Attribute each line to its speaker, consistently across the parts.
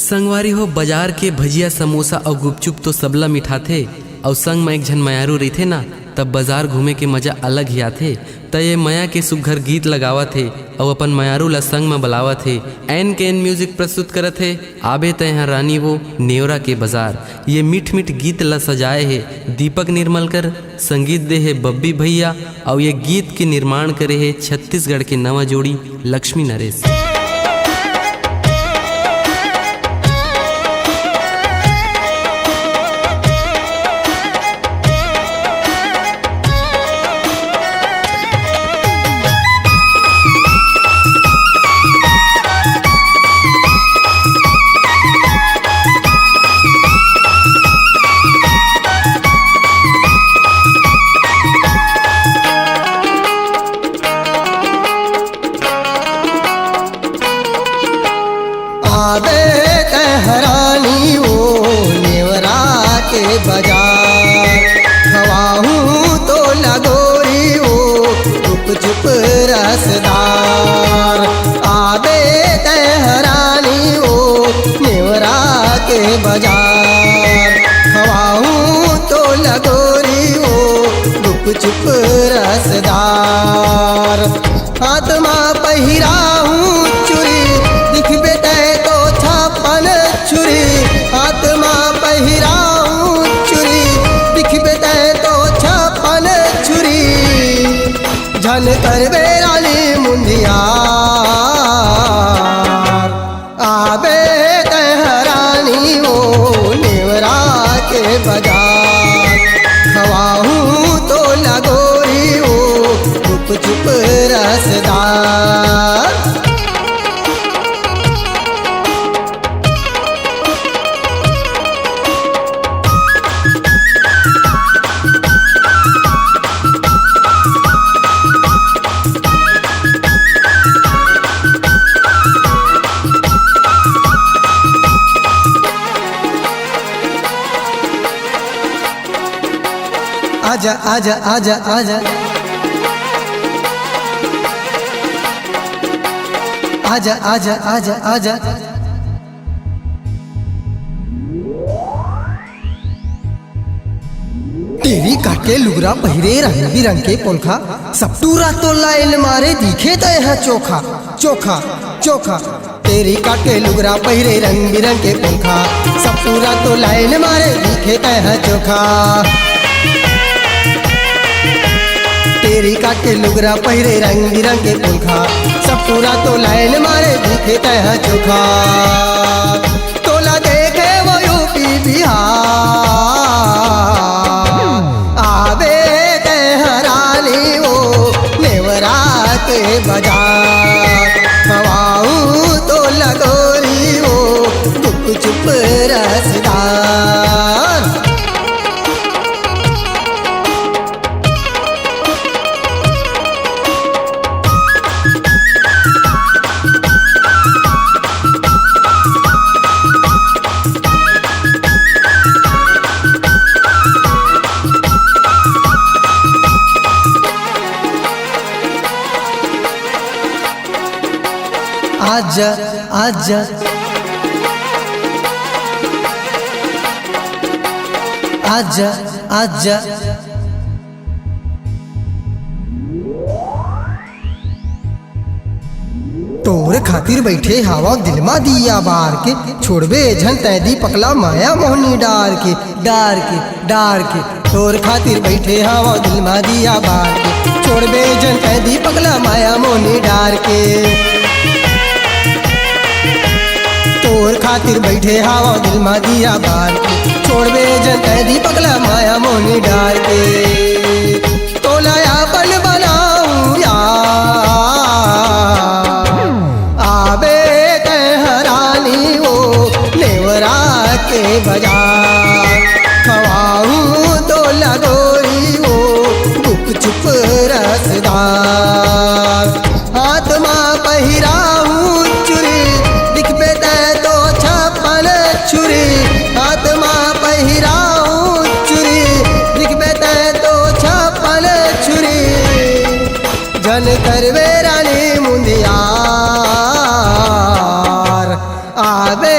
Speaker 1: संगवारी हो बाजार के भजिया समोसा और गुपचुप तो सबला मिठाथे और संग में एक झन मयारू रहीथे ना, तब बाजार घूमे के मजा अलग ही आथे। त ये मया के सुघर गीत लगावत हे और अपन मयारू ला संग में बलावत हे। एन के एन म्यूजिक प्रस्तुत करत है आबे त यहाँ रानी वो नेवरा के बाजार। ये मीठ मीठ गीत ला सजाए है दीपक निर्मलकर, संगीत दे है बब्बी भैया और ये गीत के निर्माण करे है छत्तीसगढ़ के नवा जोड़ी लक्ष्मी नरेश।
Speaker 2: आबे कहरानी वो नेवरा के बाजार, खवाहूँ तो लगोरी वो चुप चुप रसदार। आबे कहरानी वो नेवरा के बाजार, खवाहूँ तो लगोरी वो चुप चुप रसदार। हाथ में पहिराहूँ चूड़ी दिखबे तो छापन छुरी, हाथ में पहिराऊं चुरी दिखबे तो छापन छुरी। झन करबे रानी मुंदिया आबे कहरानी वो नेवरा के बाजार, खवाहूँ तो लगोरी वो चुप चुप रसदार। आजा आजा आजा आजा आजा आजा आजा आजा। तेरी काटे लुगरा पहिरे रंग बिरंग के पोलखा, सपटूरा तो लाइन मारे दिखे तो यहाँ चोखा चोखा चोखा। तेरी काटे लुगरा पहिरे रंग बिरंग के पोलखा, सपटूरा तो लाइन मारे दिखे तो यहाँ चोखा। तेरी काटे लुगरा पहिरे रंग बिरंग के पोलखा, सब पूरा तो लाइन मारे दिखे तह चोखा। तोला देखे वो यूपी बिहार आबे कहरानी वो नेवरा के बाजार, खवाऊँ तो लगोरी वो चुप चुप रसदार। आजा आजा आजा आजा। तोरे खातिर बैठे हवा दिल मा दिया बार के, छोड़बे झन तैदी पकला माया मोहनी डार के डार के डार के। तोर खातिर बैठे हवा दिल मा दिया बार के, छोड़बे झन तैदी पकला माया मोहनी डार के। तोर खातिर बैठे हवा दिल मा दिया बार के, छोड़बे जन कैदी पगला माया मोनी डार के। तोला अपन बनाऊं यार आबे कहरानी वो नेवरा के बाजार, खवाऊँ तो लगोरी वो चुप चुप रसदार। हाथ में पहिराऊं चूड़ी दिखबे तो छापन छुरी, हाथ में पहिराऊं चूड़ी दिखबे तो छापन छुरी। झन करबे रानी मुंदिया आबे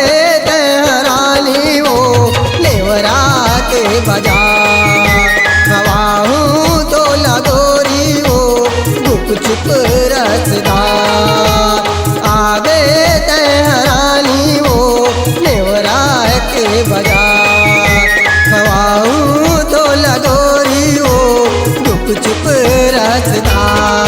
Speaker 2: के बाजार खवाऊं तो लगोरी हो गुप चुप रसदार आगे तेहरानी हो नेवरा के बाजार खवाऊं तो लगोरी हो गुप चुप रसदार।